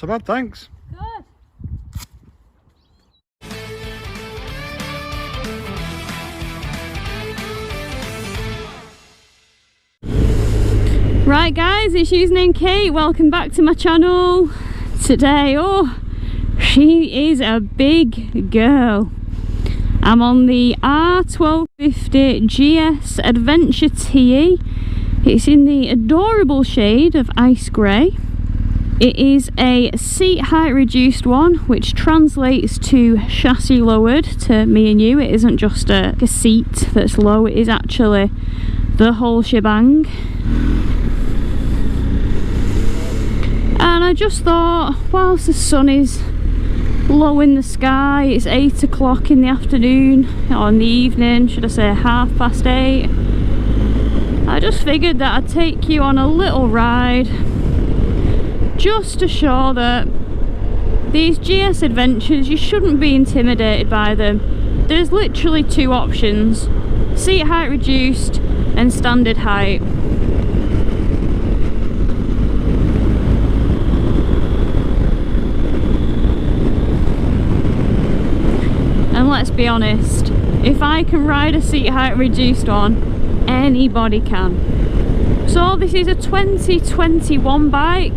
so bad, thanks. Good. Right guys, it's Usernamekate. Welcome back to my channel. Today, oh, she is a big girl. I'm on the R1250 GS Adventure TE. It's in the adorable shade of ice grey. It is a seat height reduced one, which translates to chassis lowered to me and you. It isn't just a seat that's low, it is actually the whole shebang. And I just thought, whilst the sun is low in the sky, it's 8 o'clock in the afternoon, or in the evening, should I say 8:30, I just figured that I'd take you on a little ride just to show that these GS Adventures, you shouldn't be intimidated by them. There's literally two options: seat height reduced and standard height. And let's be honest, if I can ride a seat height reduced one, anybody can. So this is a 2021 bike.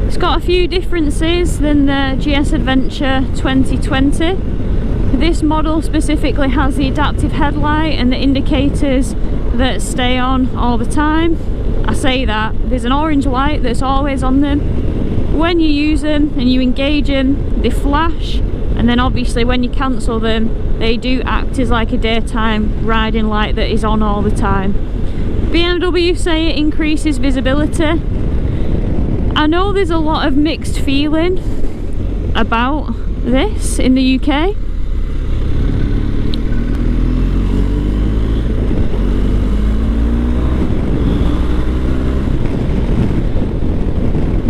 It's got a few differences than the GS Adventure 2020. This model specifically has the adaptive headlight and the indicators that stay on all the time. I say that, there's an orange light that's always on them. When you use them and you engage them, they flash. And then obviously when you cancel them, they do act as like a daytime riding light that is on all the time. BMW say it increases visibility. I know there's a lot of mixed feeling about this in the UK.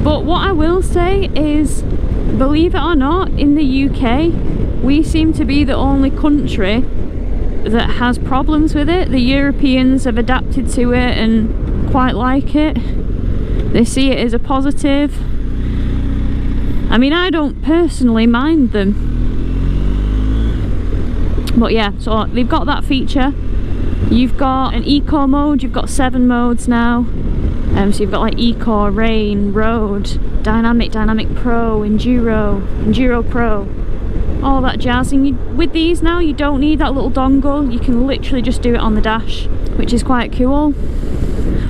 But what I will say is, believe it or not, in the UK we seem to be the only country that has problems with it. The Europeans have adapted to it and quite like it. They see it as a positive. I mean, I don't personally mind them. But yeah, so they've got that feature. You've got an eco mode, you've got 7 modes now. So you've got like eco, rain, road, dynamic, dynamic pro, enduro, enduro pro, all that jazz. And with these now, you don't need that little dongle. You can literally just do it on the dash, which is quite cool.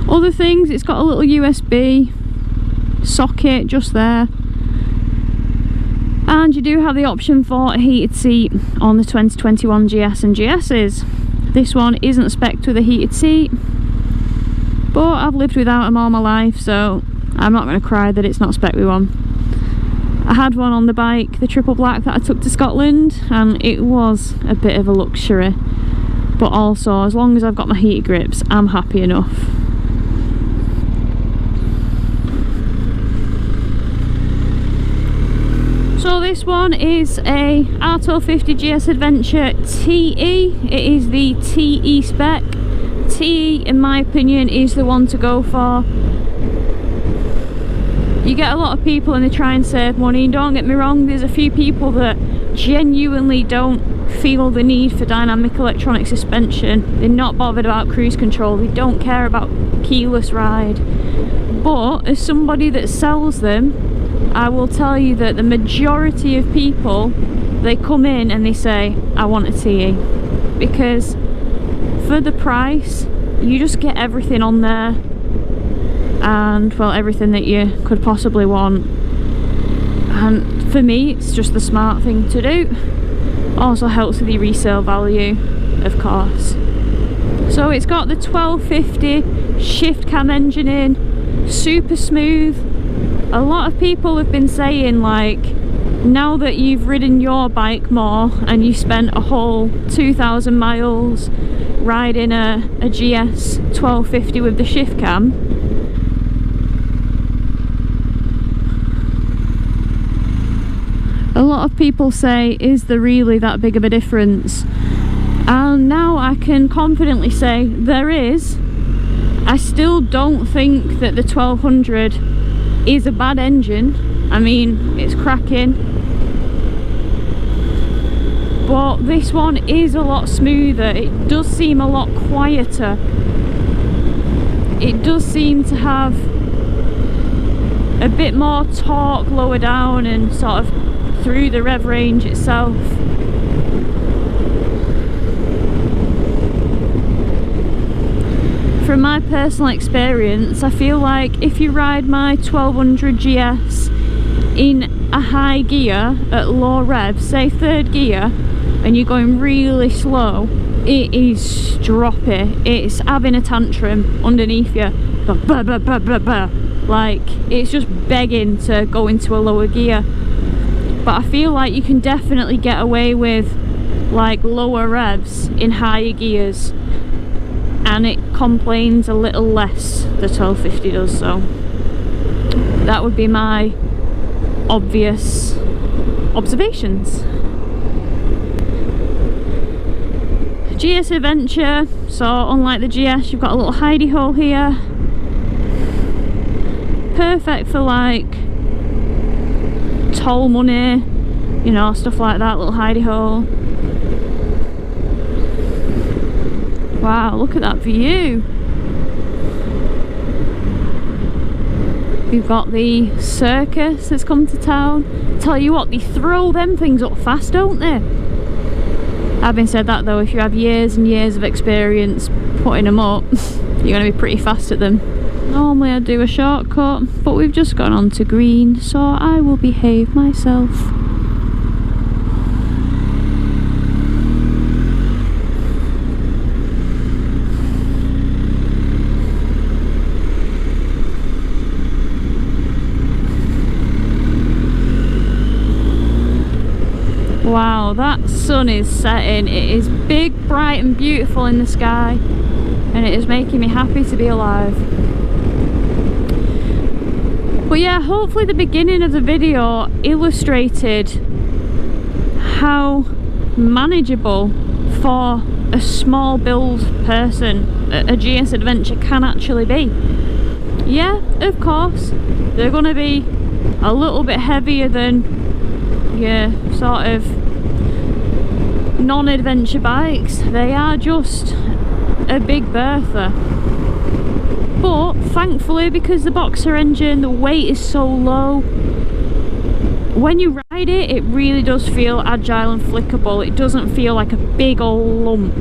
Other things, it's got a little USB socket just there. And you do have the option for a heated seat on the 2021 GS and GS's. This one isn't spec'd with a heated seat, but I've lived without them all my life, so I'm not going to cry that it's not spec'd with one. I had one on the bike, the triple black that I took to Scotland, and it was a bit of a luxury. But also, as long as I've got my heated grips, I'm happy enough. So this one is a R1250 GS Adventure TE. It is the TE spec. TE, in my opinion, is the one to go for. You get a lot of people and they try and save money, and don't get me wrong, there's a few people that genuinely don't feel the need for dynamic electronic suspension. They're not bothered about cruise control, they don't care about keyless ride. But as somebody that sells them, I will tell you that the majority of people, they come in and they say, I want a TE, because for the price you just get everything on there, and well, everything that you could possibly want. And for me, it's just the smart thing to do. Also helps with the resale value, of course. So it's got the 1250 shift cam engine in, super smooth. A lot of people have been saying, like, now that you've ridden your bike more and you spent a whole 2,000 miles riding a GS 1250 with the shift cam, a lot of people say, is there really that big of a difference? And now I can confidently say there is. I still don't think that the 1200 is a bad engine. I mean, it's cracking. But this one is a lot smoother. It does seem a lot quieter. It does seem to have a bit more torque lower down and sort of through the rev range itself. From my personal experience, I feel like if you ride my 1200 GS in a high gear at low rev, say 3rd gear, and you're going really slow, it is stroppy. It's having a tantrum underneath you. Bah, bah, bah, bah, bah. Like, it's just begging to go into a lower gear. But I feel like you can definitely get away with like lower revs in higher gears, and it complains a little less, the 1250 does. So that would be my obvious observations. GS Adventure, so unlike the GS, you've got a little hidey hole here. Perfect for like toll money, you know, stuff like that, little hidey hole. Wow, look at that view. We've got the circus that's come to town. Tell you what, they throw them things up fast, don't they? Having said that though, if you have years and years of experience putting them up, you're going to be pretty fast at them. Normally I'd do a shortcut, but we've just gone on to green, so I will behave myself. Wow, that sun is setting. It is big, bright and beautiful in the sky, and it is making me happy to be alive. But yeah, hopefully the beginning of the video illustrated how manageable for a small build person a GS Adventure can actually be. Yeah, of course, they're going to be a little bit heavier than your sort of non-adventure bikes. They are just a big Bertha. But thankfully, because the boxer engine, the weight is so low, when you ride it, it really does feel agile and flickable. It doesn't feel like a big old lump.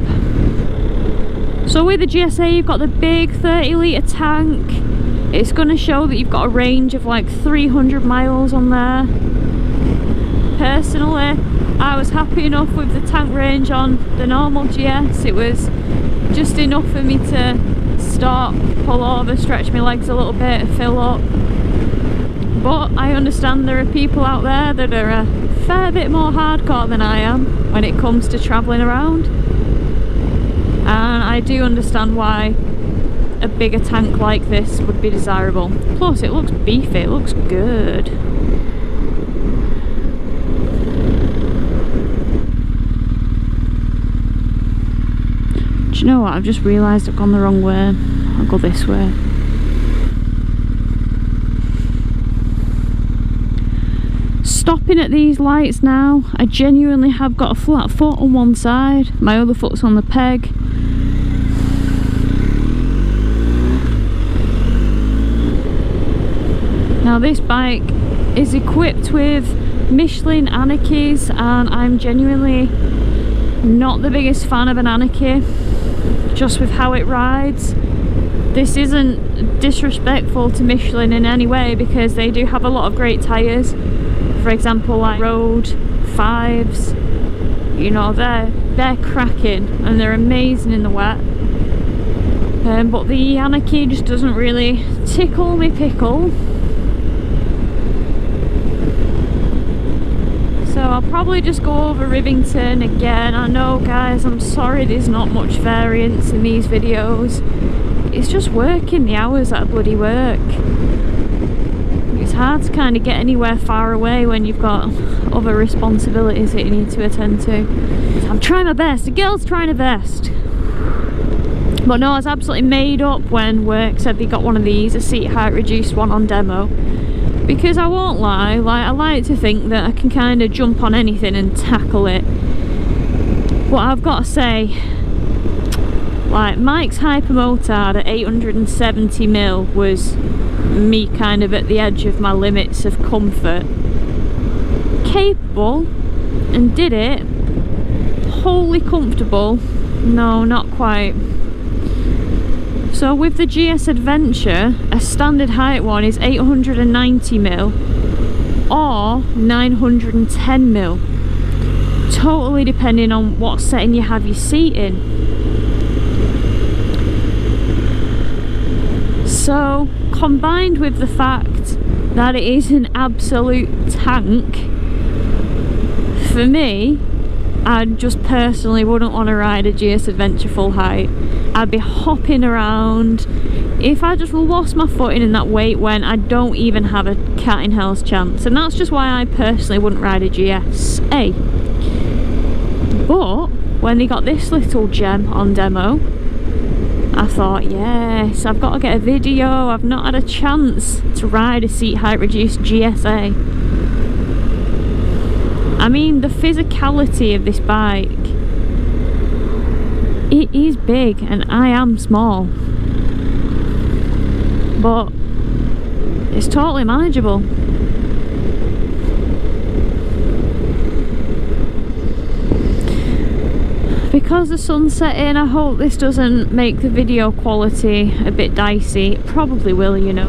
So with the GSA, you've got the big 30-litre tank. It's going to show that you've got a range of like 300 miles on there. Personally, I was happy enough with the tank range on the normal GS. It was just enough for me to stop, pull over, stretch my legs a little bit, fill up. But I understand there are people out there that are a fair bit more hardcore than I am when it comes to travelling around. And I do understand why a bigger tank like this would be desirable. Plus it looks beefy, it looks good. Do you know what, I've just realised I've gone the wrong way. I'll go this way. Stopping at these lights now, I genuinely have got a flat foot on one side, my other foot's on the peg. Now this bike is equipped with Michelin Anarchies, and I'm genuinely not the biggest fan of an Anarchy, just with how it rides. This isn't disrespectful to Michelin in any way, because they do have a lot of great tyres. For example, like Road 5s, you know, they're cracking and they're amazing in the wet. But the Anarchy just doesn't really tickle me pickle. So I'll probably just go over Rivington again. I know, guys, I'm sorry there's not much variance in these videos. It's just working the hours that I bloody work. It's hard to kind of get anywhere far away when you've got other responsibilities that you need to attend to. So I'm trying my best. The girl's trying her best. But no, I was absolutely made up when work said they got one of these, a seat height reduced one on demo. because I won't lie, like, I like to think that I can kind of jump on anything and tackle it. But I've got to say, like, Mike's Hypermotard at 870mm was me kind of at the edge of my limits of comfort. Capable, and did it. Wholly comfortable, no, not quite. So with the GS Adventure, a standard height one is 890mm or 910mm, totally depending on what setting you have your seat in. So combined with the fact that it is an absolute tank, for me, I just personally wouldn't want to ride a GS Adventure full height. I'd be hopping around. If I just lost my footing in that weight when I don't even have a cat in hell's chance. And that's just why I personally wouldn't ride a GSA. But when they got this little gem on demo, I thought, yes, I've got to get a video. I've not had a chance to ride a seat height reduced GSA. I mean, the physicality of this bike, it is big and I am small, but it's totally manageable. Because the sun's setting, I hope this doesn't make the video quality a bit dicey. It probably will, you know.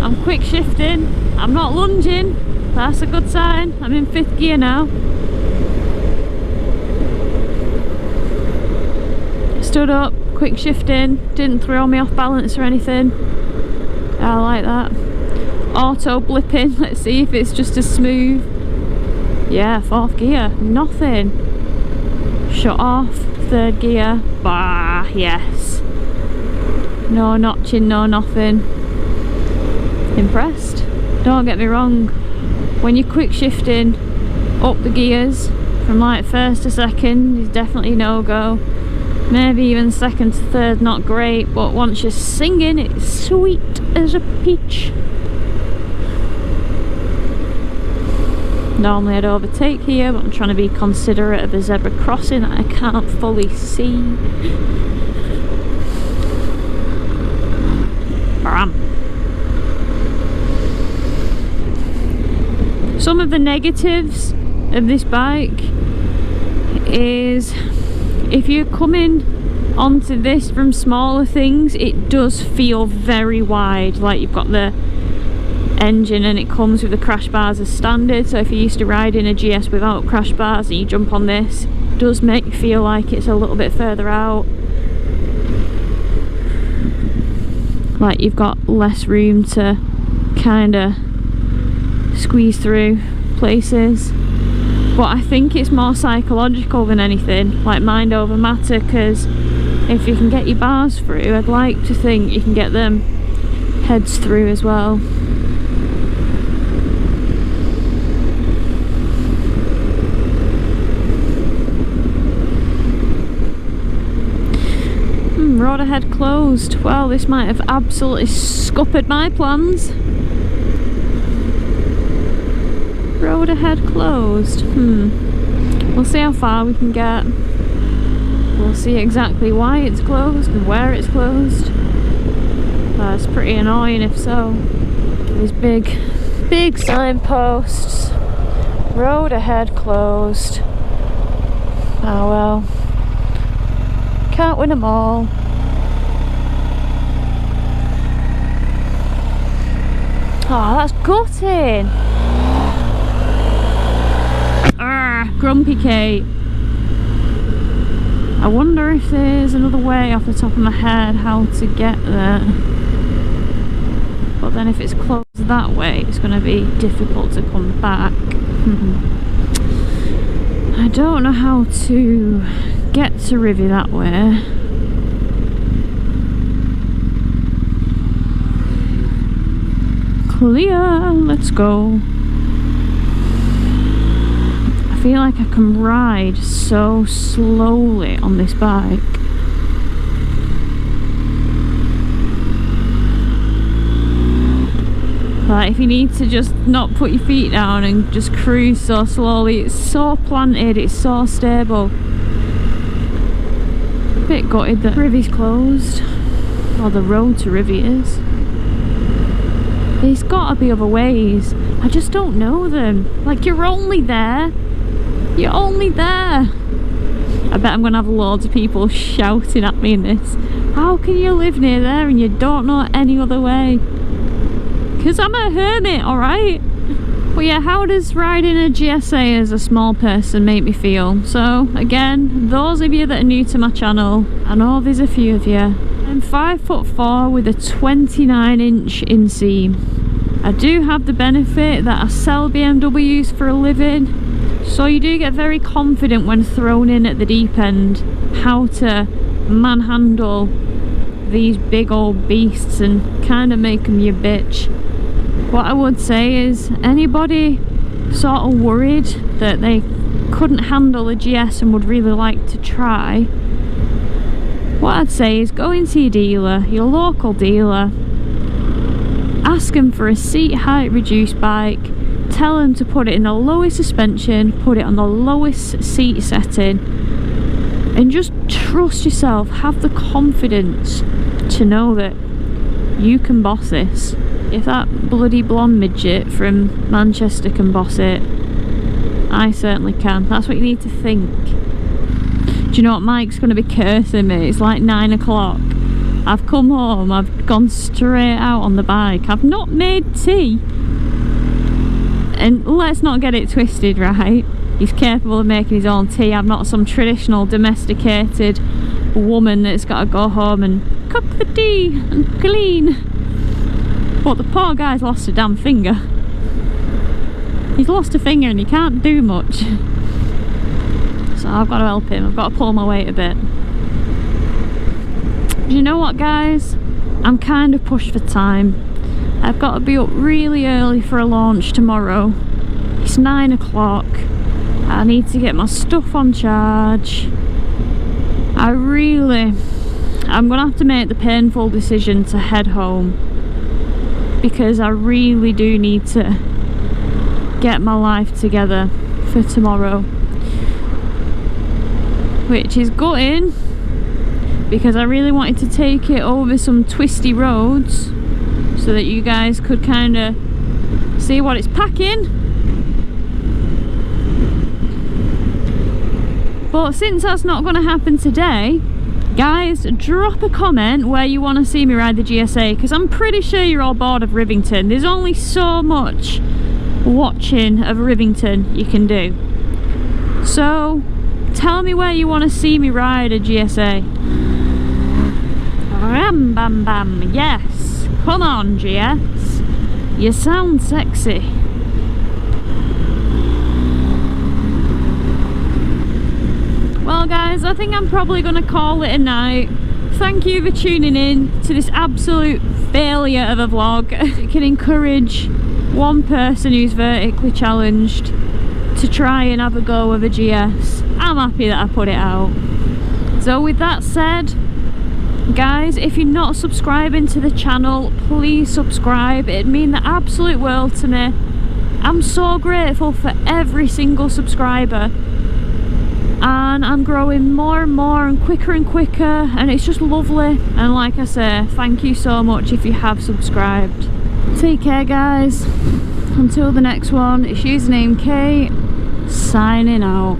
I'm quick shifting, I'm not lunging, that's a good sign. I'm in 5th gear now. Stood up, quick shifting, didn't throw me off balance or anything. I like that. Auto blipping, let's see if it's just as smooth. Yeah, 4th gear, nothing. Shut off, 3rd gear, bah, yes. No notching, no nothing. Impressed. Don't get me wrong, when you're quick shifting up the gears from like 1st to 2nd is definitely no go. Maybe even 2nd to 3rd not great, but once you're singing it's sweet as a peach. Normally I'd overtake here, but I'm trying to be considerate of a zebra crossing that I can't fully see. Bam. Some of the negatives of this bike is if you're coming onto this from smaller things, it does feel very wide, like you've got the engine and it comes with the crash bars as standard. So if you're used to riding a GS without crash bars and you jump on this, it does make you feel like it's a little bit further out, like you've got less room to kind of squeeze through places. But I think it's more psychological than anything, like mind over matter, because if you can get your bars through, I'd like to think you can get them heads through as well. Road ahead closed. Well, this might have absolutely scuppered my plans. Road ahead closed. We'll see how far we can get. We'll see exactly why it's closed and where it's closed. It's pretty annoying if so. These big signposts. Road ahead closed. Oh well. Can't win them all. Oh, that's gutting. Grumpy Kate. I wonder if there's another way off the top of my head how to get there. But then if it's closed that way, it's going to be difficult to come back. I don't know how to get to Rivy that way. Clear, let's go. I feel like I can ride so slowly on this bike. Like if you need to just not put your feet down and just cruise so slowly, it's so planted, it's so stable. A bit gutted that Rivy's closed, or the road to Rivy is. There's gotta be other ways, I just don't know them. Like, you're only there. You're only there. I bet I'm gonna have loads of people shouting at me in this. How can you live near there and you don't know any other way? Because I'm a hermit, alright? But yeah, how does riding a GSA as a small person make me feel? So again, those of you that are new to my channel, I know there's a few of you. I'm 5'4" with a 29-inch inseam. I do have the benefit that I sell BMWs for a living, so you do get very confident when thrown in at the deep end how to manhandle these big old beasts and kind of make them your bitch. What I would say is, anybody sort of worried that they couldn't handle a GS and would really like to try, what I'd say is go into your dealer, your local dealer, ask them for a seat height reduced bike, tell them to put it in the lowest suspension, put it on the lowest seat setting, and just trust yourself, have the confidence to know that you can boss this. If that bloody blonde midget from Manchester can boss it, I certainly can. That's what you need to think. Do you know what? Mike's going to be cursing me. It's like 9 o'clock. I've come home, I've gone straight out on the bike. I've not made tea. And let's not get it twisted, right? He's capable of making his own tea. I'm not some traditional domesticated woman that's got to go home and cook the tea and clean. But the poor guy's lost a damn finger. He's lost a finger and he can't do much. So I've got to help him. I've got to pull my weight a bit. Do you know what, guys? I'm kind of pushed for time. I've got to be up really early for a launch tomorrow. It's 9 o'clock. I need to get my stuff on charge. I'm gonna have to make the painful decision to head home, because I really do need to get my life together for tomorrow, which is gutting because I really wanted to take it over some twisty roads so that you guys could kind of see what it's packing. But since that's not going to happen today, guys, drop a comment where you want to see me ride the GSA, because I'm pretty sure you're all bored of Rivington. There's only so much watching of Rivington you can do. So tell me where you want to see me ride a GSA. Ram bam bam, yes. Come on, GS. You sound sexy. Well guys, I think I'm probably going to call it a night. Thank you for tuning in to this absolute failure of a vlog. It can encourage one person who's vertically challenged to try and have a go of a GS. I'm happy that I put it out. So with that said, guys, if you're not subscribing to the channel, please subscribe. It'd mean the absolute world to me. I'm so grateful for every single subscriber. And I'm growing more and more and quicker, and it's just lovely. And like I say, thank you so much if you have subscribed. Take care, guys. Until the next one, it's Usernamekate signing out.